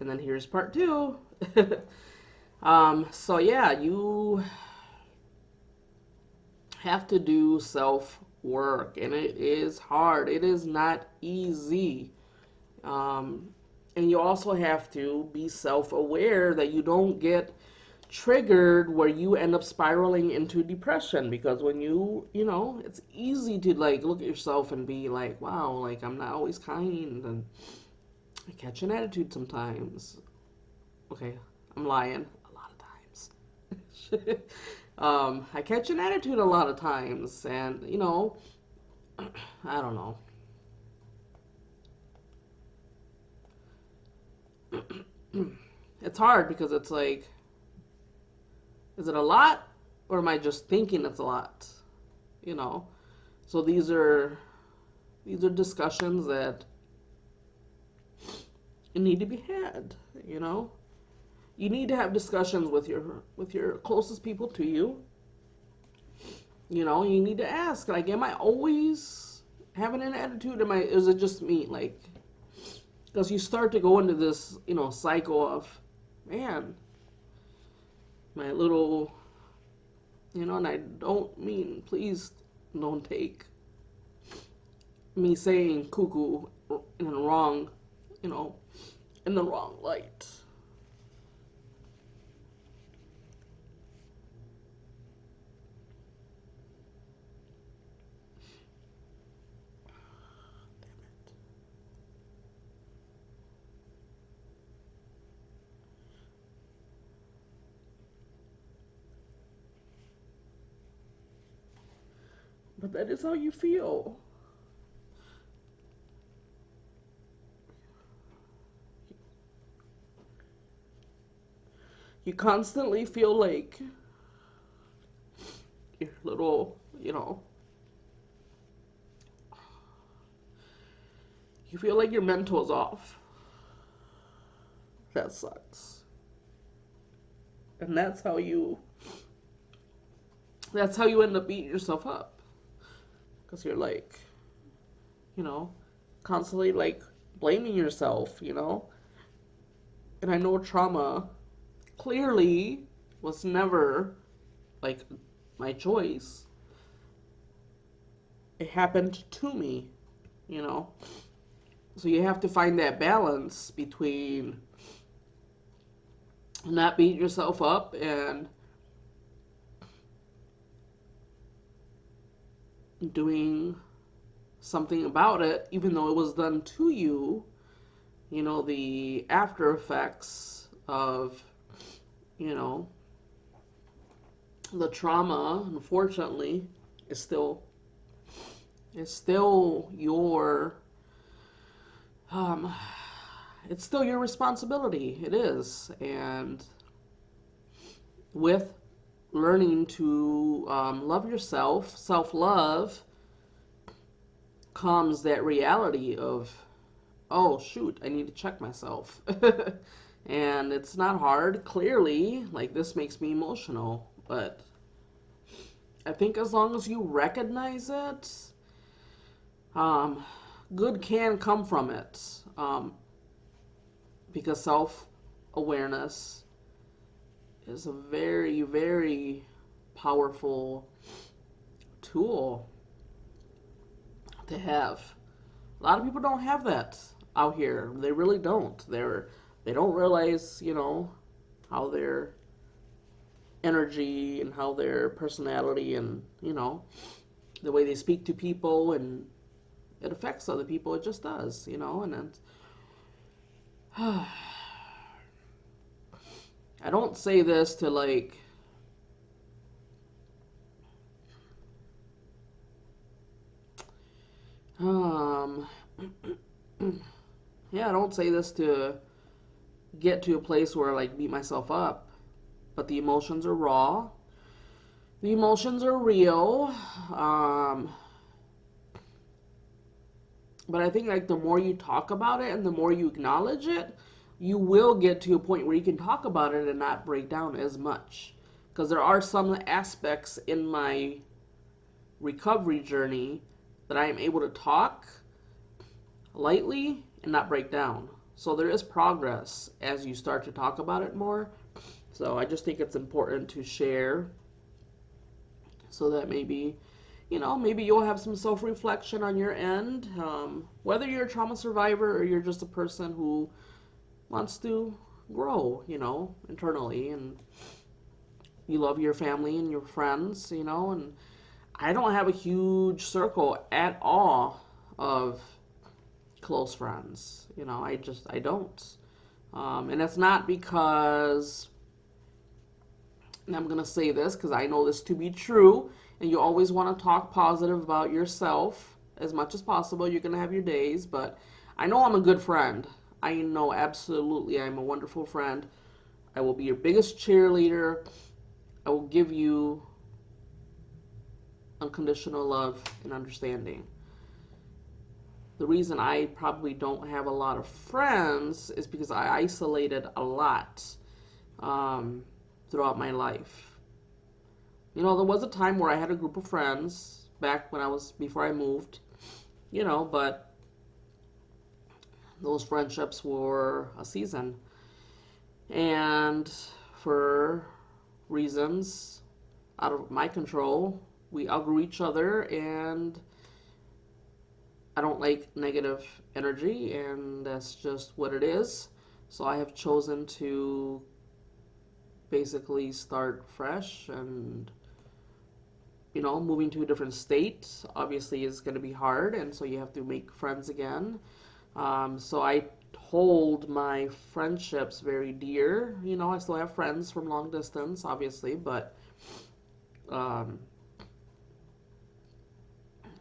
And then here's part two. So yeah, you have to do self work, and it is hard. It is not easy. Um, and you also have to be self aware that you don't get triggered where you end up spiraling into depression, because when it's easy to like look at yourself and be like, wow, like I'm not always kind, and I catch an attitude sometimes. Okay, I'm lying a lot of times. I catch an attitude a lot of times, and I don't know. It's hard because it's like, is it a lot, or am I just thinking it's a lot? You know. So these are discussions that need to be had. You know, you need to have discussions with your closest people to you. You need to ask, like, am I always having an attitude? Is it just me? Like, because you start to go into this, cycle of, man, my little, and I don't mean, please don't take me saying cuckoo in the wrong, you know, in the wrong light. But that is how you feel. You constantly feel like your little, you feel like your mental's off. That sucks. And that's how you end up beating yourself up. Because you're like, you know, constantly like blaming yourself. And I know trauma clearly was never like my choice. It happened to me, you know. So you have to find that balance between not beating yourself up and doing something about it, even though it was done to you. The after effects of, you know, the trauma, unfortunately, is still is still your um it's still your responsibility. It is. And with learning to love yourself, self love, comes that reality of, oh, shoot, I need to check myself. And it's not hard, clearly. Like, this makes me emotional. But I think as long as you recognize it, um, good can come from it. Because self awareness is a very, very powerful tool to have. A lot of people don't have that out here. They really don't. They don't realize, how their energy and how their personality and, the way they speak to people, and it affects other people. It just does. And then I don't say this to like um yeah, I don't say this to get to a place where I like beat myself up, but the emotions are raw. The emotions are real. Um, but I think like the more you talk about it and the more you acknowledge it, you will get to a point where you can talk about it and not break down as much. Because there are some aspects in my recovery journey that I am able to talk lightly and not break down. So there is progress as you start to talk about it more. So I just think it's important to share so that maybe, maybe you'll have some self reflection on your end. Whether you're a trauma survivor or you're just a person who wants to grow, internally, and you love your family and your friends, and I don't have a huge circle at all of close friends. I don't. And it's not because, and I'm going to say this because I know this to be true, and you always want to talk positive about yourself as much as possible. You're going to have your days, but I know I'm a good friend. I know absolutely I'm a wonderful friend. I will be your biggest cheerleader. I will give you unconditional love and understanding. The reason I probably don't have a lot of friends is because I isolated a lot throughout my life. There was a time where I had a group of friends back before I moved, but those friendships were a season. And for reasons out of my control, we outgrew each other, and I don't like negative energy, and that's just what it is. So I have chosen to basically start fresh, and moving to a different state obviously is going to be hard, and so you have to make friends again. So I hold my friendships very dear. I still have friends from long distance, obviously, but um,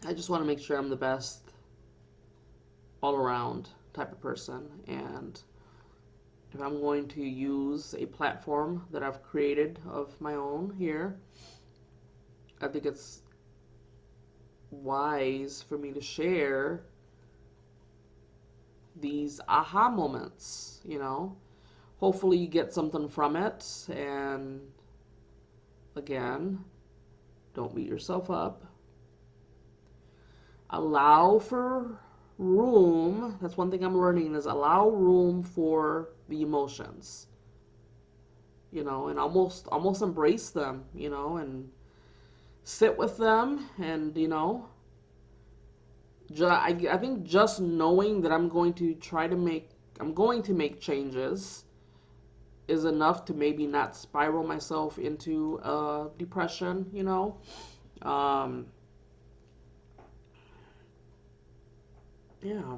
I just want to make sure I'm the best all around type of person. And if I'm going to use a platform that I've created of my own here, I think it's wise for me to share these aha moments. Hopefully you get something from it. And again, don't beat yourself up. Allow for room. That's one thing I'm learning, is allow room for the emotions. And almost embrace them, and sit with them, and I think just knowing that I'm going to make changes is enough to maybe not spiral myself into depression. Um, yeah.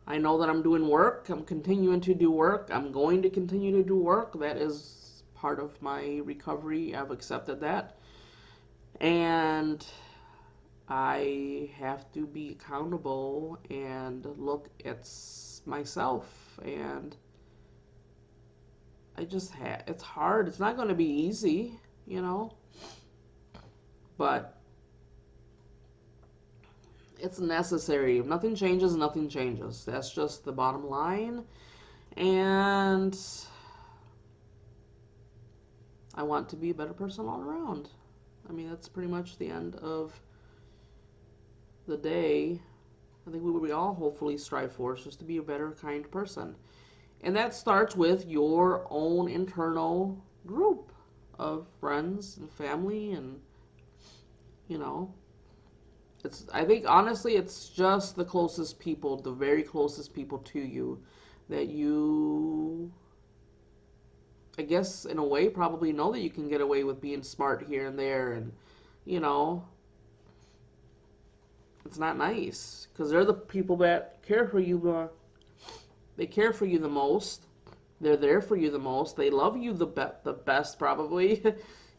I know that I'm doing work. I'm continuing to do work. I'm going to continue to do work. That is part of my recovery. I've accepted that. And I have to be accountable and look at myself. And it's hard. It's not going to be easy, but it's necessary. If nothing changes, nothing changes. That's just the bottom line. And I want to be a better person all around. I mean, that's pretty much the end of the day. I think we all hopefully strive for is just to be a better, kind person. And that starts with your own internal group of friends and family, and, you know, I think honestly, it's just the closest people, the very closest people to you that you, I guess, in a way, probably know that you can get away with being smart here and there, and, you know, it's not nice because they're the people that care for you. They care for you the most. They're there for you the most. They love you the best probably.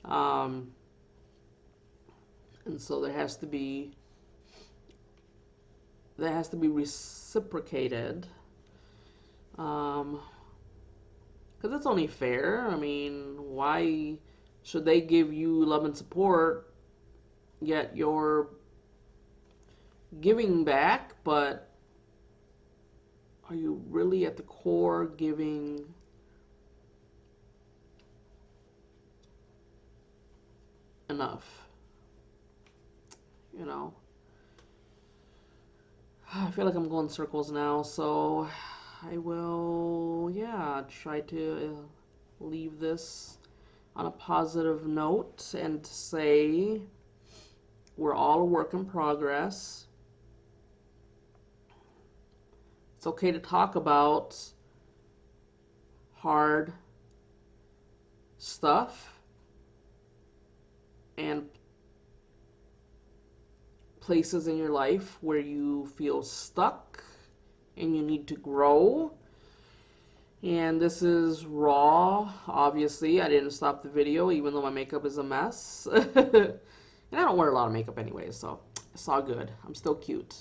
um, and so that has to be reciprocated. Um, because it's only fair. I mean, why should they give you love and support yet you're giving back, but are you really at the core giving enough? You know, I feel like I'm going in circles now, so I will, yeah, try to leave this on a positive note and say we're all a work in progress. It's okay to talk about hard stuff and places in your life where you feel stuck and you need to grow. And this is raw, obviously. I didn't stop the video even though my makeup is a mess. And I don't wear a lot of makeup anyway, so it's all good. I'm still cute.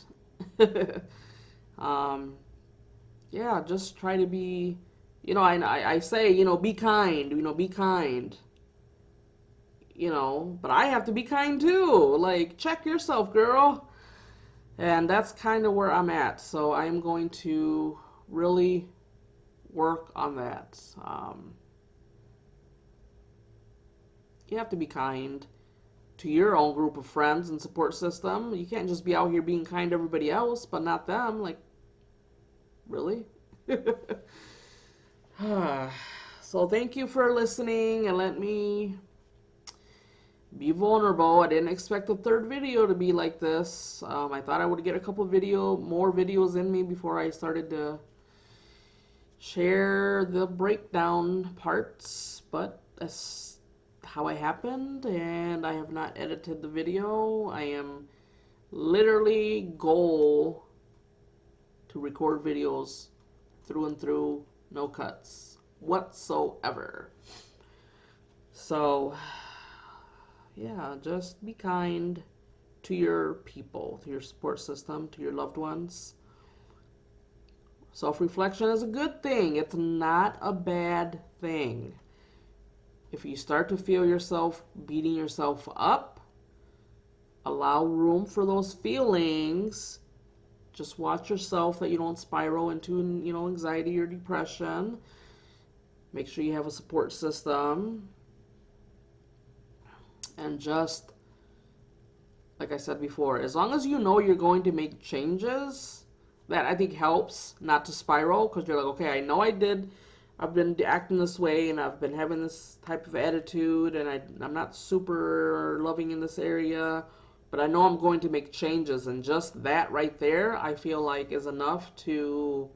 um, yeah, just try to be, I say, be kind, be kind. But I have to be kind too. Like, check yourself, girl. And that's kind of where I'm at. So I'm going to really work on that. You have to be kind to your own group of friends and support system. You can't just be out here being kind to everybody else, but not them. Like, really? So thank you for listening, and let me be vulnerable. I didn't expect the third video to be like this. I thought I would get a couple more videos in me before I started to share the breakdown parts, but that's how it happened, and I have not edited the video. I am literally goal to record videos through and through, no cuts whatsoever. So yeah, just be kind to your people, to your support system, to your loved ones. Self-reflection is a good thing. It's not a bad thing. If you start to feel yourself beating yourself up, allow room for those feelings. Just watch yourself that you don't spiral into, anxiety or depression. Make sure you have a support system. And just, like I said before, as long as you know you're going to make changes, that I think helps not to spiral, because you're like, okay, I know I've been acting this way, and I've been having this type of attitude, and I'm not super loving in this area, but I know I'm going to make changes, and just that right there, I feel like is enough to,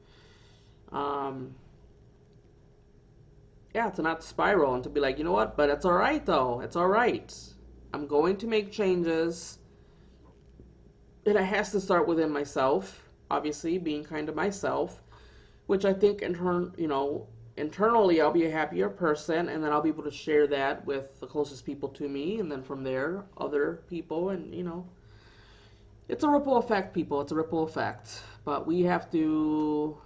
to not spiral, and to be like, you know what, but it's all right, though. It's all right. I'm going to make changes, and it has to start within myself, obviously, being kind to myself, which I think internally I'll be a happier person, and then I'll be able to share that with the closest people to me, and then from there, other people, and it's a ripple effect, people. It's a ripple effect. But we have to,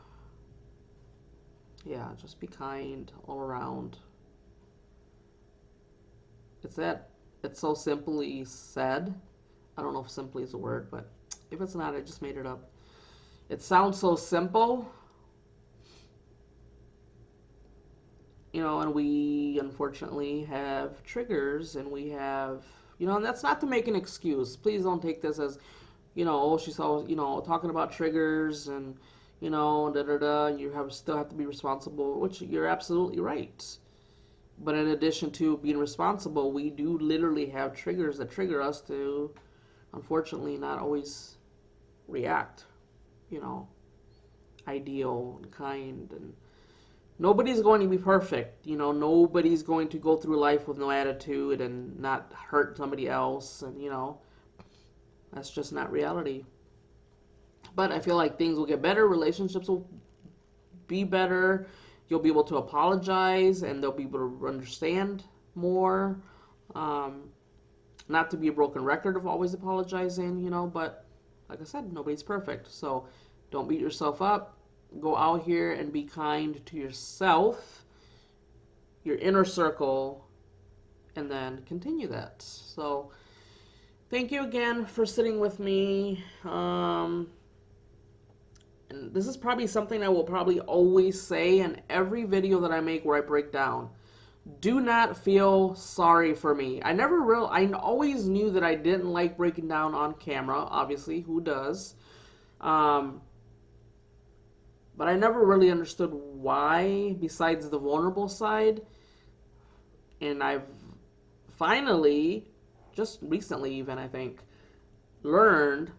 just be kind all around. It's so simply said. I don't know if simply is a word, but if it's not, I just made it up. It sounds so simple, and we unfortunately have triggers, and we have, and that's not to make an excuse. Please don't take this as, oh, she's always, talking about triggers and, da da da, you still have to be responsible, which you're absolutely right. But in addition to being responsible, we do literally have triggers that trigger us to, unfortunately, not always react, ideal and kind. And nobody's going to be perfect. Nobody's going to go through life with no attitude and not hurt somebody else. And, that's just not reality. But I feel like things will get better. Relationships will be better. You'll be able to apologize, and they'll be able to understand more. Not to be a broken record of always apologizing, but like I said, nobody's perfect. So don't beat yourself up. Go out here and be kind to yourself, your inner circle, and then continue that. So thank you again for sitting with me. And this is probably something I will probably always say in every video that I make where I break down. Do not feel sorry for me. I always knew that I didn't like breaking down on camera. Obviously, who does? Um, but I never really understood why, besides the vulnerable side. And I've finally, just recently even, I think, learned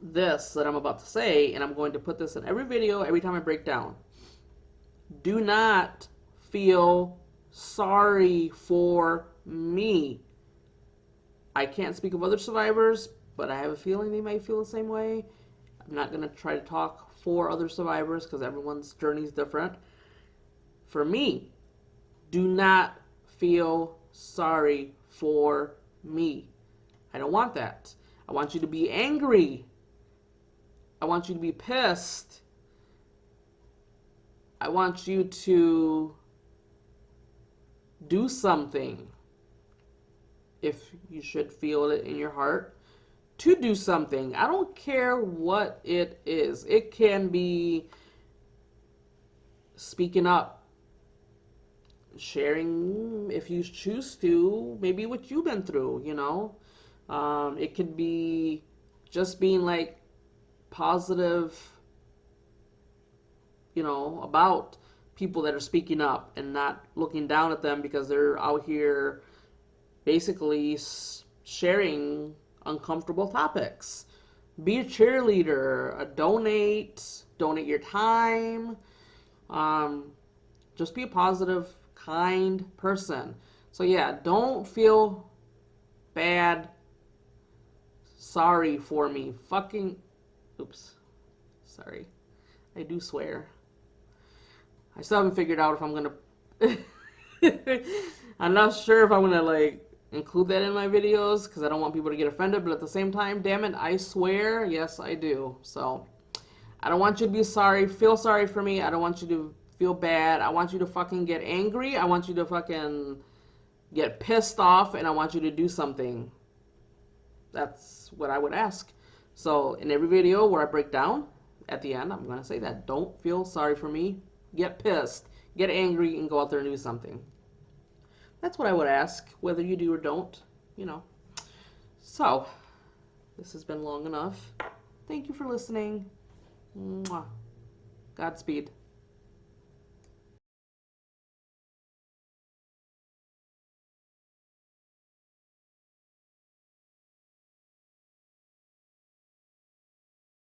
this that I'm about to say, and I'm going to put this in every video every time I break down. Do not feel sorry for me. I can't speak of other survivors, but I have a feeling they may feel the same way. I'm not going to try to talk for other survivors because everyone's journey is different. For me, do not feel sorry for me. I don't want that. I want you to be angry. I want you to be pissed. I want you to do something. If you should feel it in your heart, to do something. I don't care what it is. It can be speaking up, sharing if you choose to, maybe what you've been through, you know. It could be just being like positive, you know, about people that are speaking up and not looking down at them because they're out here basically sharing uncomfortable topics. Be a cheerleader, donate your time. Just be a positive, kind person. So yeah, don't feel bad, sorry for me. Oops, sorry. I do swear. I still haven't figured out if I'm gonna. I'm not sure if I'm gonna like include that in my videos because I don't want people to get offended. But at the same time, damn it, I swear, yes, I do. So I don't want you to be sorry. Feel sorry for me. I don't want you to feel bad. I want you to fucking get angry. I want you to fucking get pissed off, and I want you to do something. That's what I would ask. So in every video where I break down, at the end, I'm going to say that. Don't feel sorry for me. Get pissed. Get angry and go out there and do something. That's what I would ask, whether you do or don't, you know. So, this has been long enough. Thank you for listening. Mwah. Godspeed.